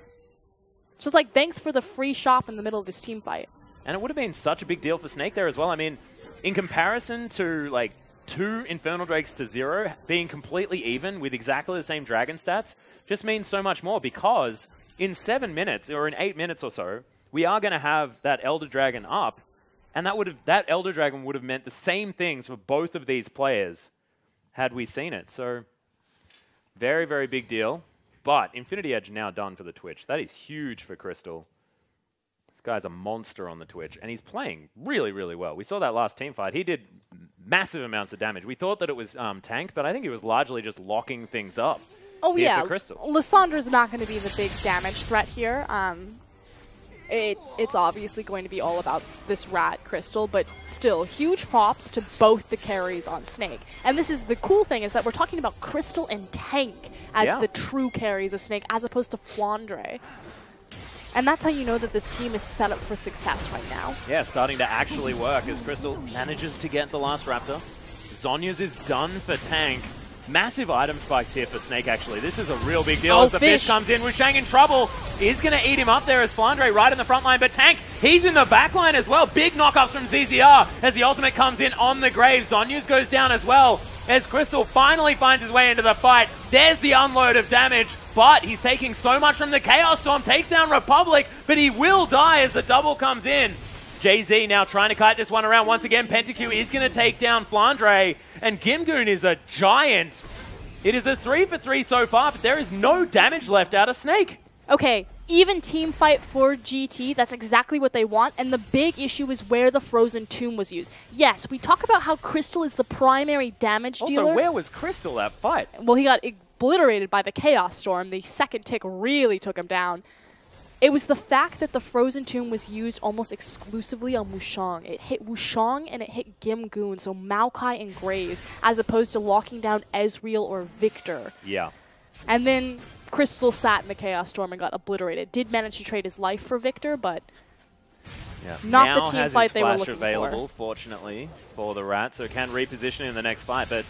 So it's like, thanks for the free shop in the middle of this team fight. And it would have been such a big deal for Snake there as well. I mean, in comparison to like 2 Infernal Drakes to 0, being completely even with exactly the same dragon stats just means so much more, because in 7 minutes or in 8 minutes or so, we are going to have that Elder Dragon up, and that Elder Dragon would have meant the same things for both of these players had we seen it. So very, very big deal. But Infinity Edge now done for the Twitch. That is huge for Krystal. This guy's a monster on the Twitch, and he's playing really, really well. We saw that last team fight. He did massive amounts of damage. We thought that it was Tank, but I think he was largely just locking things up. Oh yeah, for Krystal. Lissandra's not going to be the big damage threat here. It's obviously going to be all about this rat Krystal, but still, huge props to both the carries on Snake. And this is the cool thing, is that we're talking about Krystal and Tank as the true carries of Snake, as opposed to Flandre. And that's how you know that this team is set up for success right now. Yeah, starting to actually work as Krystal manages to get the last Raptor. Zhonya's is done for Tank. Massive item spikes here for Snake, actually. This is a real big deal as the fish comes in. wushuang in trouble. He's going to eat him up there as Flandre right in the front line. But Tank, he's in the back line as well. Big knockoffs from ZZR as the ultimate comes in on the grave. Zhonya's goes down as well as Krystal finally finds his way into the fight. There's the unload of damage, but he's taking so much from the Chaos Storm. Takes down Republic, but he will die as the double comes in. Jay-Z now trying to kite this one around once again. PentaQ is going to take down Flandre, and GimGoon is a giant. It is a 3 for 3 so far, but there is no damage left out of Snake. Okay, even team fight for GT, that's exactly what they want, and the big issue is where the Frozen Tomb was used. Yes, we talk about how Krystal is the primary damage dealer. Also, where was Krystal that fight? Well, he got obliterated by the Chaos Storm. The second tick really took him down. It was the fact that the Frozen Tomb was used almost exclusively on wushuang. It hit wushuang and it hit GimGoon, so Maokai and Graves, as opposed to locking down Ezreal or Viktor. Yeah. And then Krystal sat in the Chaos Storm and got obliterated. Did manage to trade his life for Viktor, but not now the team fight they were looking available, for. Fortunately, for the Rat, so can reposition in the next fight. But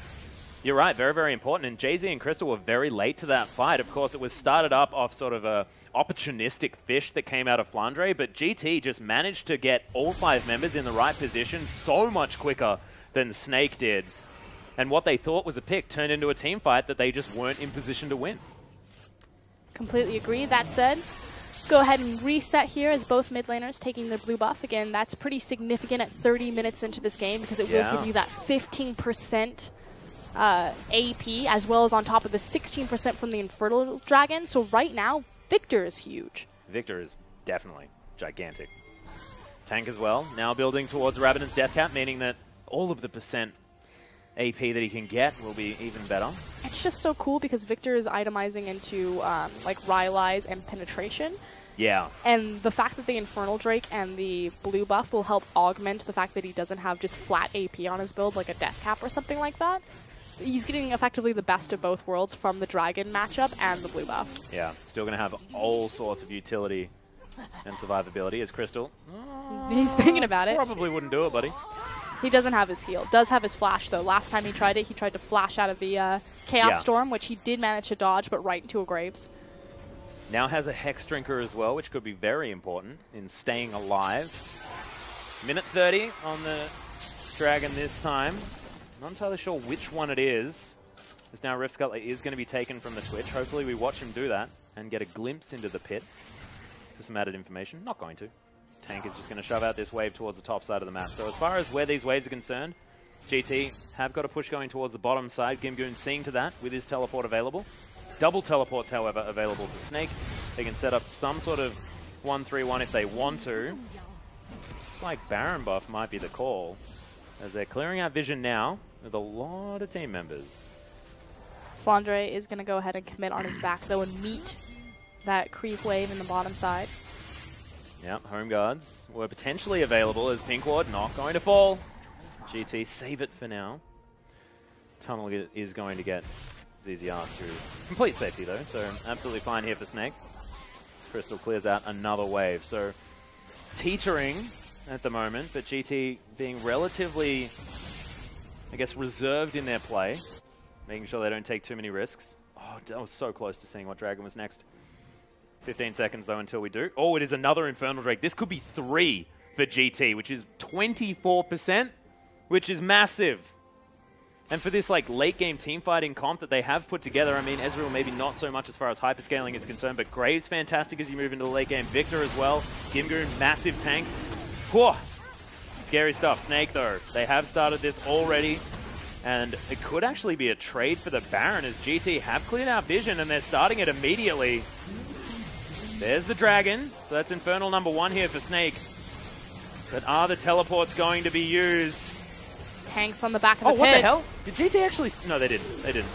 you're right, very, very important. And Jay-Z and Krystal were very late to that fight. Of course, it was started up off sort of a opportunistic fish that came out of Flandre, but GT just managed to get all 5 members in the right position so much quicker than Snake did. And what they thought was a pick turned into a team fight that they just weren't in position to win. Completely agree. That said, go ahead and reset here as both mid laners taking their blue buff. Again, that's pretty significant at 30 minutes into this game because it will give you that 15% AP, as well as on top of the 16% from the Infernal Dragon. So right now, Viktor is huge. Viktor is definitely gigantic. Tank as well, now building towards Rabadon's death cap, meaning that all of the percent AP that he can get will be even better. It's just so cool because Viktor is itemizing into like Ryze and penetration. Yeah. And the fact that the Infernal Drake and the blue buff will help augment the fact that he doesn't have just flat AP on his build, like a death cap or something like that. He's getting effectively the best of both worlds from the Dragon matchup and the blue buff. Yeah, still going to have all sorts of utility and survivability as Krystal. He's thinking about it. Probably wouldn't do it, buddy. He doesn't have his heal. Does have his flash, though. Last time he tried it, he tried to flash out of the Chaos Storm, which he did manage to dodge, but right into a Graves. Now has a Hex Drinker as well, which could be very important in staying alive. Minute 30 on the Dragon this time. Not entirely sure which one it is. As now Rift Scuttler is going to be taken from the Twitch. Hopefully we watch him do that and get a glimpse into the pit for some added information. Not going to. This Tank is just going to shove out this wave towards the top side of the map. So as far as where these waves are concerned, GT have got a push going towards the bottom side. GimGoon seeing to that with his teleport available. Double teleports, however, available for Snake. They can set up some sort of 1-3-1 if they want to. It's like Baron buff might be the call, as they're clearing out vision now with a lot of team members. Flandre is going to go ahead and commit on his back, though, and meet that creep wave in the bottom side. Yep, home guards were potentially available as Pink Ward not going to fall. GT save it for now. Tunnel is going to get ZZR to complete safety though, so absolutely fine here for Snake. As Krystal clears out another wave, so teetering at the moment, but GT being relatively, I guess, reserved in their play, making sure they don't take too many risks. Oh, that was so close to seeing what Dragon was next. 15 seconds though until we do. Oh, it is another Infernal Drake. This could be 3 for GT, which is 24%, which is massive. And for this like late game team fighting comp that they have put together, I mean, Ezreal maybe not so much as far as hyperscaling is concerned, but Graves fantastic as you move into the late game. Viktor as well. GimGoon, massive tank. Whew. Scary stuff. Snake though, they have started this already. And it could actually be a trade for the Baron as GT have cleared out vision and they're starting it immediately. There's the Dragon. So that's Infernal number 1 here for Snake. But are the teleports going to be used? Tanks on the back of the pit. Oh, what the hell? Did GT actually... No, they didn't. They didn't.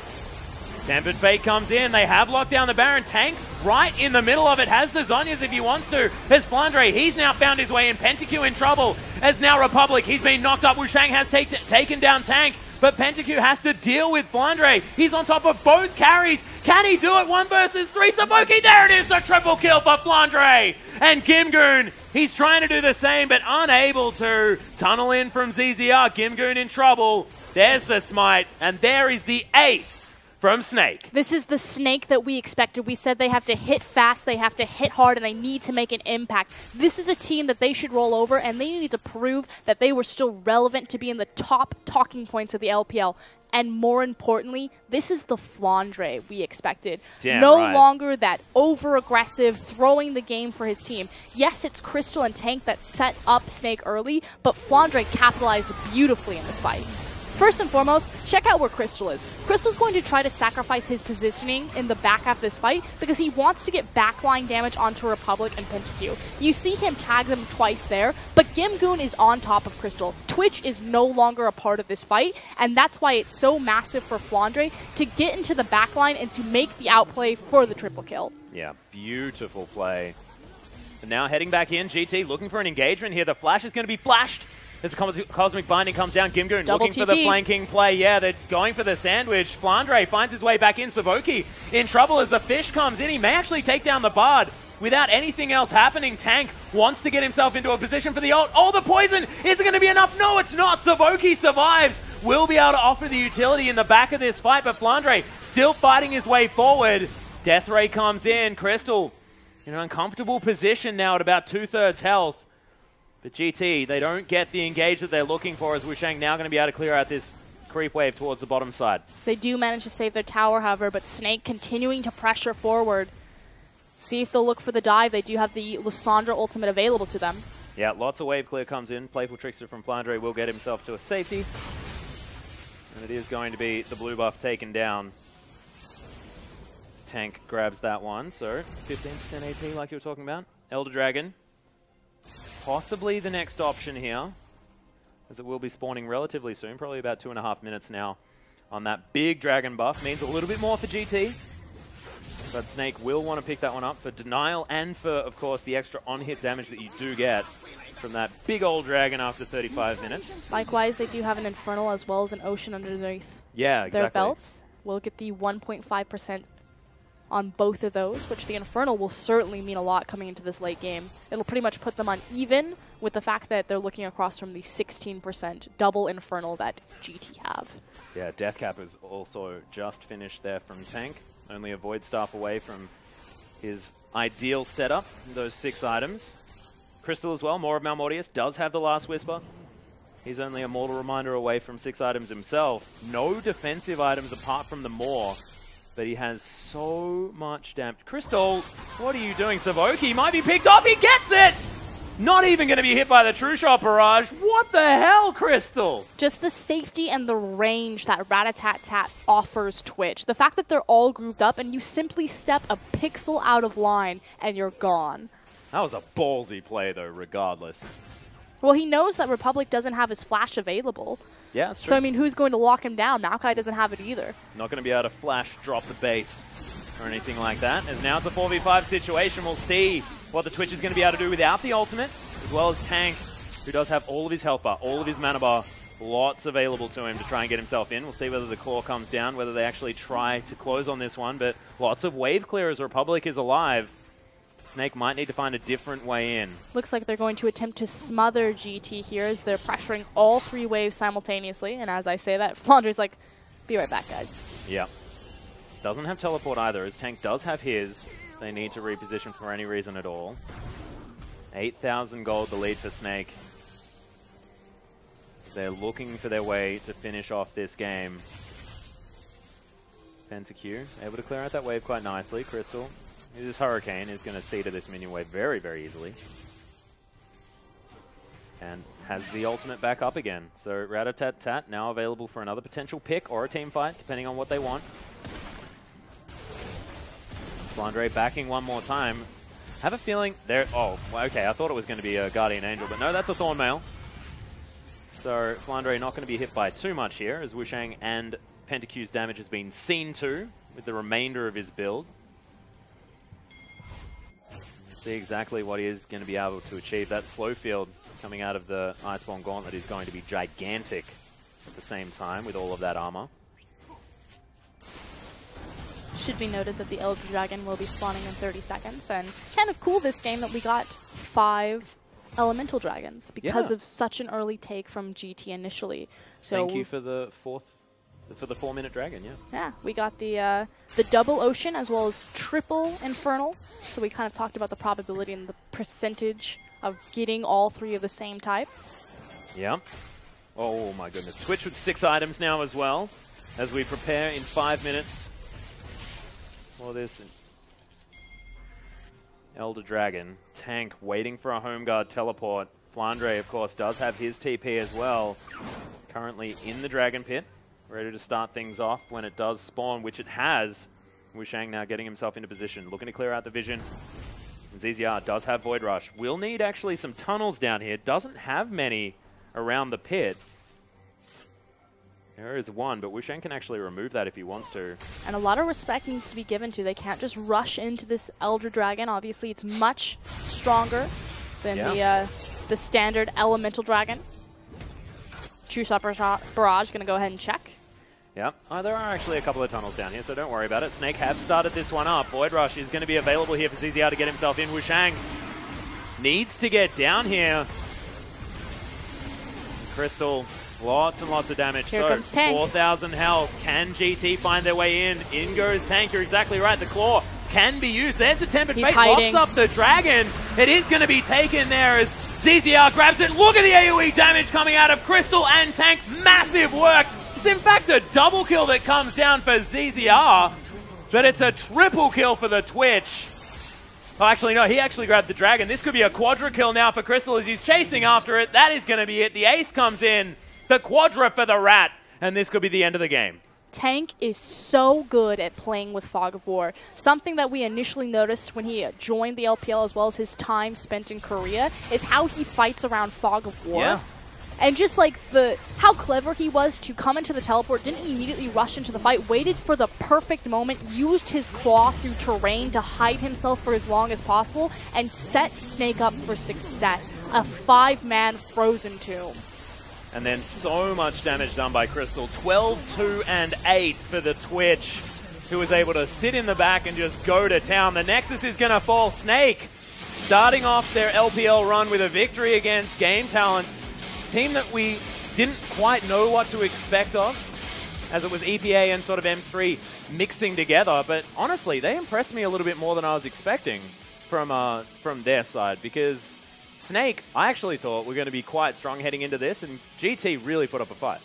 Tempered Fate comes in. They have locked down the Baron. Tank right in the middle of it. Has the Zhonya's if he wants to. There's Flandre. He's now found his way in. PentaQ in trouble. As now Republic. He's been knocked up. wushuang has taken down Tank. But PentaQ has to deal with Flandre. He's on top of both carries. Can he do it? 1 versus 3. Savoki, there it is. The triple kill for Flandre. And GimGoon, he's trying to do the same, but unable to. Tunnel in from ZZR. GimGoon in trouble. There's the smite. And there is the ace from Snake. This is the Snake that we expected. We said they have to hit fast, they have to hit hard, and they need to make an impact. This is a team that they should roll over, and they need to prove that they were still relevant to be in the top talking points of the LPL. And more importantly, this is the Flandre we expected. No longer that over-aggressive, throwing the game for his team. Yes, it's Krystal and Tank that set up Snake early, but Flandre capitalized beautifully in this fight. First and foremost, check out where Krystal is. Krystal's going to try to sacrifice his positioning in the back half of this fight because he wants to get backline damage onto Republic and PentaQ. You see him tag them twice there, but GimGoon is on top of Krystal. Twitch is no longer a part of this fight, and that's why it's so massive for Flandre to get into the backline and to make the outplay for the triple kill. Yeah, beautiful play. And now heading back in, GT looking for an engagement here. The flash is going to be flashed. As Cosmic Binding comes down, GimGoon looking for the flanking play. Yeah, they're going for the sandwich. Flandre finds his way back in. Savoki in trouble as the fish comes in. He may actually take down the Bard without anything else happening. Tank wants to get himself into a position for the ult. Oh, the poison! Is it going to be enough? No, it's not. Savoki survives. Will be able to offer the utility in the back of this fight, but Flandre still fighting his way forward. Death Ray comes in. Krystal in an uncomfortable position now at about 2/3 health. But GT, they don't get the engage that they're looking for as wushuang now going to be able to clear out this creep wave towards the bottom side. They do manage to save their tower, however, but Snake continuing to pressure forward. See if they'll look for the dive. They do have the Lissandra ultimate available to them. Yeah, lots of wave clear comes in. Playful Trickster from Flandre will get himself to a safety. And it is going to be the blue buff taken down. This Tank grabs that one, so 15% AP like you were talking about. Elder Dragon possibly the next option here, as it will be spawning relatively soon, probably about 2.5 minutes now on that big dragon buff. Means a little bit more for GT, but Snake will want to pick that one up for denial and for, of course, the extra on-hit damage that you do get from that big old dragon after 35 minutes. Likewise, they do have an Infernal as well as an Ocean underneath their belts. We'll get the 1.5% on both of those, which the Infernal will certainly mean a lot coming into this late game. It'll pretty much put them on even with the fact that they're looking across from the 16% double Infernal that GT have. Yeah, Deathcap is also just finished there from Tank. Only a Void Staff away from his ideal setup, those 6 items. Krystal as well, more of Malmortius, does have the Last Whisper. He's only a Mortal Reminder away from 6 items himself. No defensive items apart from the Maw, but he has so much damage. Krystal, what are you doing? Savoki might be picked off, he gets it! Not even going to be hit by the True Shot Barrage. What the hell, Krystal? Just the safety and the range that Rat-a-tat-tat offers Twitch. The fact that they're all grouped up and you simply step a pixel out of line and you're gone. That was a ballsy play, though, regardless. Well, he knows that Republic doesn't have his flash available. Yeah, that's true. So, I mean, who's going to lock him down? Maokai doesn't have it either. Not going to be able to flash drop the base or anything like that, as now it's a 4v5 situation. We'll see what the Twitch is going to be able to do without the ultimate, as well as Tank, who does have all of his health bar, all of his mana bar, lots available to him to try and get himself in. We'll see whether the claw comes down, whether they actually try to close on this one, but lots of wave clear as Republic is alive. Snake might need to find a different way in. Looks like they're going to attempt to smother GT here as they're pressuring all 3 waves simultaneously. And as I say that, Flandre's like, be right back, guys. Yeah. Doesn't have teleport either, as Tank does have his. They need to reposition for any reason at all. 8,000 gold, the lead for Snake. They're looking for their way to finish off this game. PentaQ able to clear out that wave quite nicely. Krystal. This Hurricane is going to see to this minion wave very, very easily. And has the ultimate back up again. So Rat-a-tat-tat now available for another potential pick or a team fight, depending on what they want. Flandre backing one more time. Have a feeling there. Oh, okay. I thought it was going to be a Guardian Angel, but no, that's a Thornmail. So Flandre not going to be hit by too much here, as wushuang and PentaQ's damage has been seen to with the remainder of his build. See exactly what he is going to be able to achieve. That slow field coming out of the Iceborne Gauntlet is going to be gigantic at the same time with all of that armor. Should be noted that the Elder Dragon will be spawning in 30 seconds. And kind of cool this game that we got 5 Elemental Dragons because of such an early take from GT initially. So thank you for the 4-minute dragon, yeah. Yeah, we got the double Ocean as well as triple Infernal. So we kind of talked about the probability and the percentage of getting all 3 of the same type. Yeah. Oh my goodness. Twitch with 6 items now as well, as we prepare in 5 minutes for this Elder Dragon. Tank waiting for a home guard teleport. Flandre, of course, does have his TP as well. Currently in the Dragon Pit, ready to start things off when it does spawn, which it has. wushuang now getting himself into position, looking to clear out the vision. ZZR does have Void Rush. Will need actually some tunnels down here. Doesn't have many around the pit. There is one, but wushuang can actually remove that if he wants to. And a lot of respect needs to be given to. They can't just rush into this Elder Dragon. Obviously, it's much stronger than the standard Elemental Dragon. True Shot Barrage going to go ahead and check. Yeah, there are actually a couple of tunnels down here, so don't worry about it. Snake have started this one up. Void Rush is going to be available here for ZZR to get himself in. wushuang needs to get down here. Krystal, lots and lots of damage. Here comes Tank. 4,000 health. Can GT find their way in? In goes Tank. You're exactly right. The claw can be used. There's the Tempered Fate. Locks up the dragon. It is going to be taken there as ZZR grabs it. Look at the AoE damage coming out of Krystal and Tank. Massive work. It's in fact a double kill that comes down for ZZR, but it's a triple kill for the Twitch. Oh, actually, no, he actually grabbed the dragon. This could be a quadra kill now for Krystal as he's chasing after it. That is going to be it. The ace comes in, the quadra for the rat, and this could be the end of the game. Tank is so good at playing with Fog of War. Something that we initially noticed when he joined the LPL, as well as his time spent in Korea, is how he fights around Fog of War. Yeah. And just like how clever he was to come into the teleport, didn't immediately rush into the fight, waited for the perfect moment, used his claw through terrain to hide himself for as long as possible, and set Snake up for success. A 5-man Frozen Tomb. And then so much damage done by Krystal. 12, 2, and 8 for the Twitch, who was able to sit in the back and just go to town. The Nexus is going to fall. Snake starting off their LPL run with a victory against Game Talents. Team that we didn't quite know what to expect of, as it was EPA and sort of M3 mixing together. But honestly, they impressed me a little bit more than I was expecting from their side, because Snake, I actually thought were going to be quite strong heading into this, and GT really put up a fight.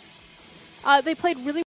They played really